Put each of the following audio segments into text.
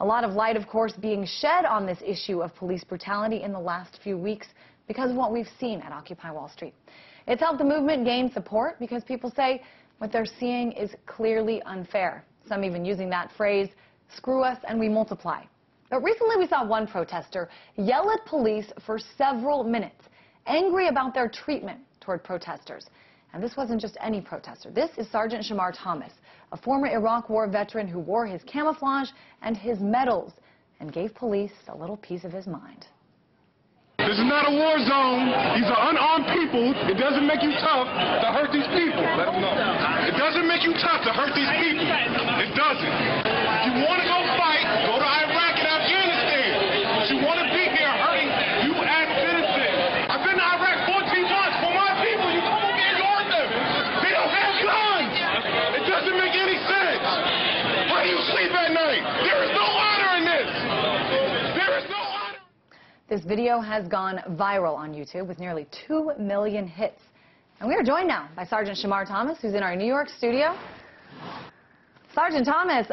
A lot of light, of course, being shed on this issue of police brutality in the last few weeks because of what we've seen at Occupy Wall Street. It's helped the movement gain support because people say what they're seeing is clearly unfair. Some even using that phrase, screw us and we multiply. But recently we saw one protester yell at police for several minutes, angry about their treatment toward protesters. And this wasn't just any protester. This is Sergeant Shamar, a former Iraq War veteran who wore his camouflage and his medals and gave police a little piece of his mind. This is not a war zone. These are unarmed people. It doesn't make you tough to hurt these people. Let them know. It doesn't make you tough to hurt these people. It doesn't. If you want to go fight, go to Iraq and Afghanistan. But you want to be here hurting you as citizens. I've been to Iraq 14 months. For my people, you come over here and hurt them. They don't have guns. It doesn't make any sense. How do you sleep at night? There is no honor in this. There is no honor. This video has gone viral on YouTube with nearly 2 million hits. And we are joined now by Sergeant Shamar, who's in our New York studio. Sergeant Thomas,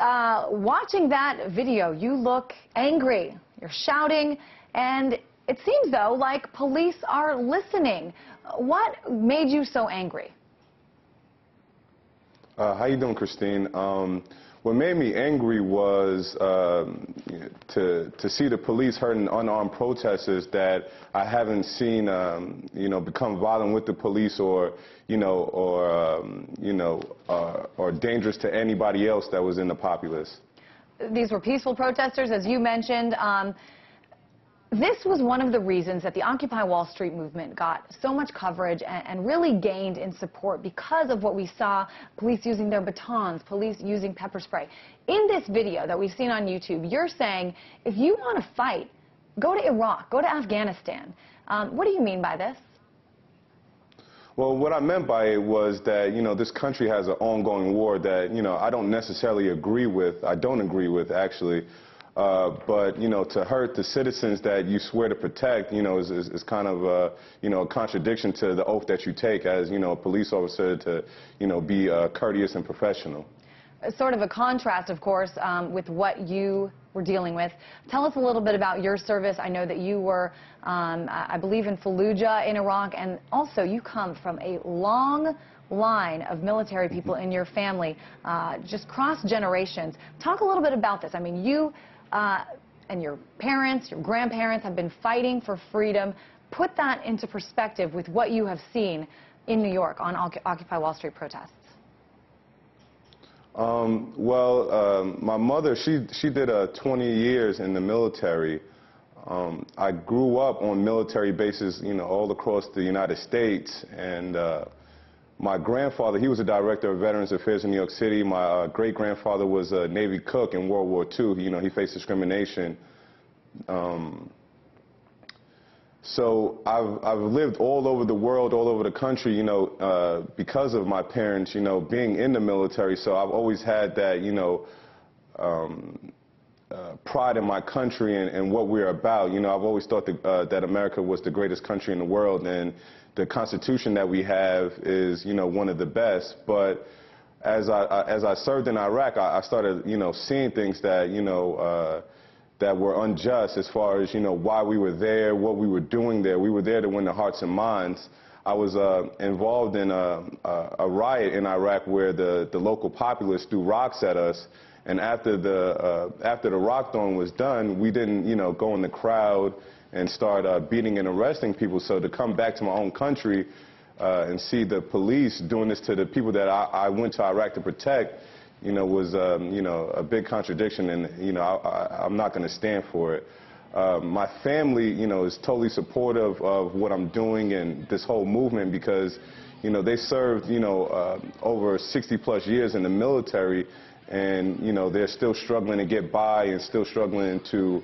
watching that video, you look angry. You're shouting, and it seems, though, like police are listening. What made you so angry? How you doing, Christine? What made me angry was to see the police hurting unarmed protesters that I haven't seen, become violent with the police or dangerous to anybody else that was in the populace. These were peaceful protesters, as you mentioned. This was one of the reasons that the Occupy Wall Street movement got so much coverage and really gained in support because of what we saw, police using their batons, police using pepper spray. In this video that we've seen on YouTube, you're saying if you want to fight, go to Iraq, go to Afghanistan. What do you mean by this? Well, what I meant by it was that, this country has an ongoing war that, I don't necessarily agree with. I don't agree with, actually. But, to hurt the citizens that you swear to protect, is kind of, a contradiction to the oath that you take as, a police officer to, be courteous and professional. Sort of a contrast, of course, with what you were dealing with. Tell us a little bit about your service. I know that you were, I believe, in Fallujah in Iraq, and also you come from a long line of military people in your family, just cross generations. Talk a little bit about this. I mean, you and your parents, your grandparents have been fighting for freedom. Put that into perspective with what you have seen in New York on Occupy Wall Street protests. My mother, she did 20 years in the military. I grew up on military bases, all across the United States, and my grandfather, he was a director of Veterans Affairs in New York City. My great-grandfather was a Navy cook in World War II. He faced discrimination. So I've lived all over the world, all over the country, because of my parents, being in the military. So I've always had that, pride in my country and what we're about. I've always thought that America was the greatest country in the world, and the Constitution that we have is, one of the best. But as I served in Iraq, I started, seeing things that, that were unjust as far as, why we were there, what we were doing there. We were there to win the hearts and minds. I was involved in a riot in Iraq where the local populace threw rocks at us. And after the rock throwing was done, we didn't, go in the crowd and start beating and arresting people. So to come back to my own country and see the police doing this to the people that I went to Iraq to protect, was, a big contradiction, and, I'm not going to stand for it. My family, is totally supportive of what I'm doing and this whole movement because, they served, over 60-plus years in the military, and, they're still struggling to get by and still struggling to,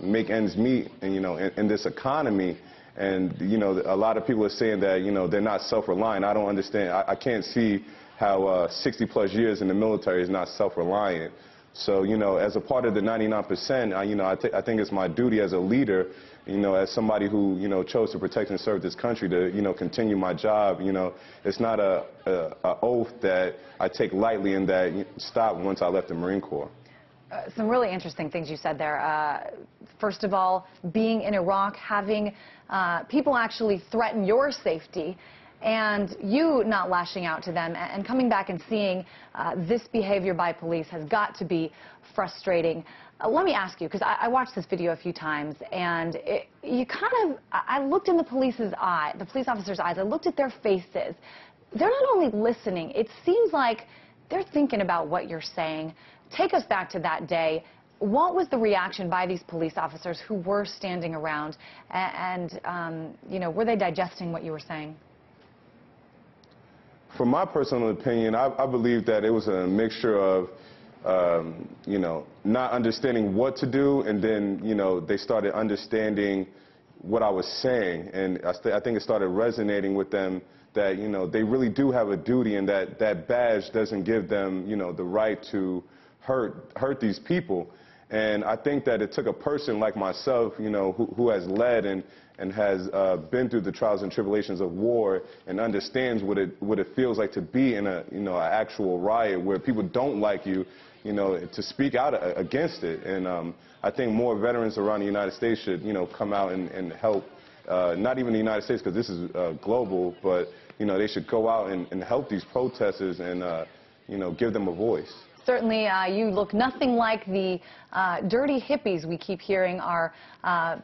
make ends meet, and, in this economy. And, a lot of people are saying that, they're not self-reliant. I don't understand. I can't see how 60-plus years in the military is not self-reliant. So, as a part of the 99%, I think it's my duty as a leader, as somebody who, chose to protect and serve this country to, continue my job. It's not a oath that I take lightly and that stopped once I left the Marine Corps. Some really interesting things you said there. First of all, being in Iraq, having people actually threaten your safety, and you not lashing out to them, and coming back and seeing this behavior by police has got to be frustrating. Let me ask you, because I watched this video a few times, and I looked in the police officers' eyes, I looked at their faces. They're not only listening, it seems like they're thinking about what you're saying. Take us back to that day. What was the reaction by these police officers who were standing around, and you know, were they digesting what you were saying? From my personal opinion, I believe that it was a mixture of, you know, not understanding what to do, and then, you know, they started understanding what I was saying, and I think it started resonating with them that, you know, they really do have a duty, and that badge doesn't give them, you know, the right to hurt these people. And I think that it took a person like myself, you know, who has led and has been through the trials and tribulations of war and understands what it feels like to be in a, you know, an actual riot where people don't like you, you know, to speak out against it. And I think more veterans around the United States should, you know, come out and help, not even the United States, because this is global, but, you know, they should go out and help these protesters and, you know, give them a voice. Certainly, you look nothing like the dirty hippies we keep hearing are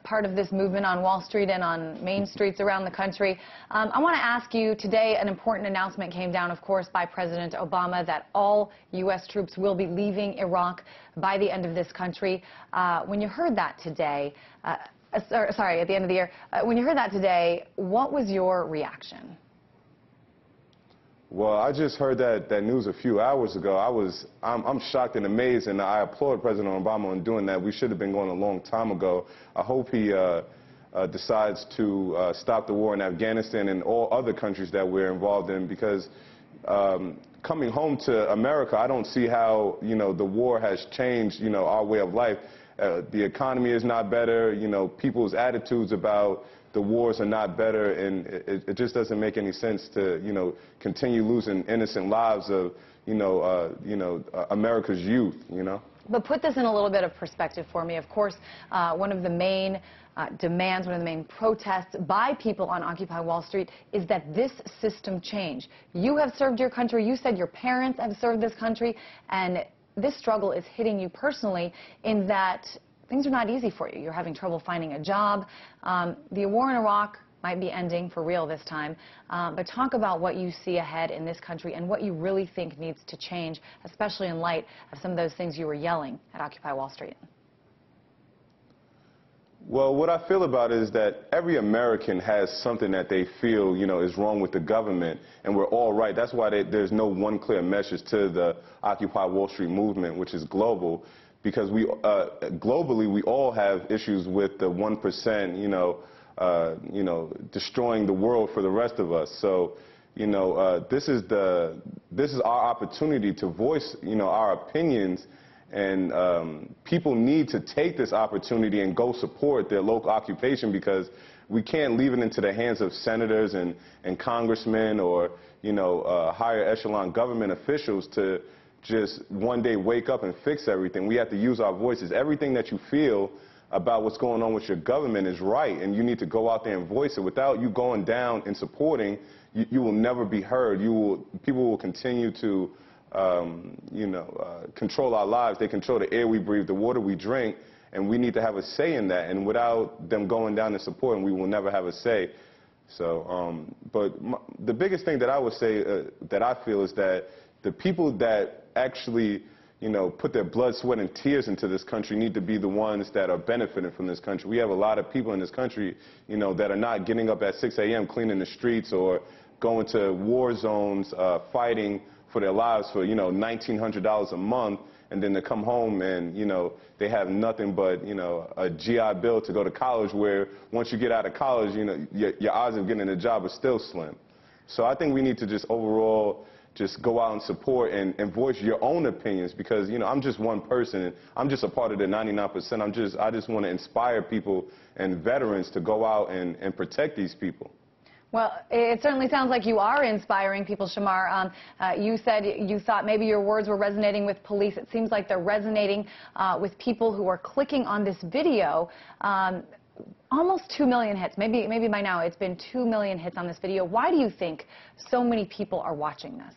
part of this movement on Wall Street and on main streets around the country. I want to ask you, today an important announcement came down, of course, by President Obama that all U.S. troops will be leaving Iraq by the end of this country. When you heard that today, sorry, at the end of the year, when you heard that today, what was your reaction? Well, I just heard that news a few hours ago. I'm shocked and amazed, and I applaud President Obama on doing that. We should have been going a long time ago. I hope he decides to stop the war in Afghanistan and all other countries that we're involved in, because coming home to America, I don't see how, you know, the war has changed, you know, our way of life. The economy is not better. You know, people's attitudes about the wars are not better, and it just doesn't make any sense to, you know, continue losing innocent lives of, America's youth, you know. But put this in a little bit of perspective for me. Of course, one of the main demands, one of the main protests by people on Occupy Wall Street is that this system change. You have served your country. You said your parents have served this country, and this struggle is hitting you personally in that things are not easy for you. You're having trouble finding a job. The war in Iraq might be ending for real this time, but talk about what you see ahead in this country and what you really think needs to change, especially in light of some of those things you were yelling at Occupy Wall Street. Well, what I feel about it is that every American has something that they feel, you know, is wrong with the government, and we're all right. That's why there's no one clear message to the Occupy Wall Street movement, which is global, because globally we all have issues with the 1%, destroying the world for the rest of us. So, you know, this is our opportunity to voice, you know, our opinions. And people need to take this opportunity and go support their local occupation, because we can't leave it into the hands of senators and congressmen or, you know, higher echelon government officials to just one day wake up and fix everything. We have to use our voices. Everything that you feel about what's going on with your government is right, and you need to go out there and voice it. Without you going down and supporting, you will never be heard. People will continue to control our lives. They control the air we breathe, the water we drink, and we need to have a say in that. And without them going down and supporting, we will never have a say. So, the biggest thing that I would say that I feel is that the people that actually, you know, put their blood, sweat, and tears into this country need to be the ones that are benefiting from this country. We have a lot of people in this country, you know, that are not getting up at 6 a.m. cleaning the streets or going to war zones, fighting for their lives for, you know, $1,900 a month, and then they come home and, you know, they have nothing but, you know, a GI Bill to go to college, where once you get out of college, you know, your odds of getting a job are still slim. So I think we need to just overall just go out and support and voice your own opinions, because, you know, I'm just one person, and I'm just a part of the 99%. I just want to inspire people and veterans to go out and protect these people. Well, it certainly sounds like you are inspiring people, Shamar. You said you thought maybe your words were resonating with police. It seems like they're resonating with people who are clicking on this video. Almost 2 million hits. Maybe by now it's been 2 million hits on this video. Why do you think so many people are watching this?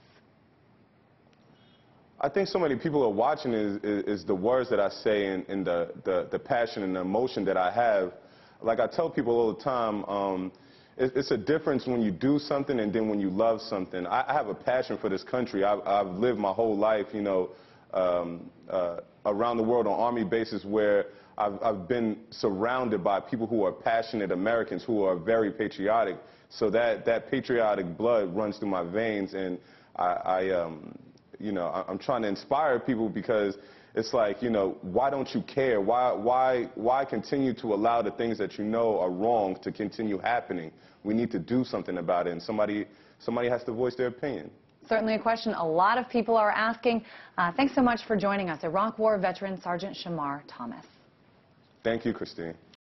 I think so many people are watching is the words that I say and the passion and the emotion that I have. Like I tell people all the time, it's a difference when you do something and then when you love something. I have a passion for this country. I've lived my whole life, you know, around the world on army bases where I've been surrounded by people who are passionate Americans who are very patriotic. So that patriotic blood runs through my veins, and you know, I'm trying to inspire people because it's like, you know, why don't you care? Why continue to allow the things that you know are wrong to continue happening? We need to do something about it, and somebody has to voice their opinion. Certainly a question a lot of people are asking. Thanks so much for joining us. Iraq War veteran Sergeant Shamar Thomas. Thank you, Christine.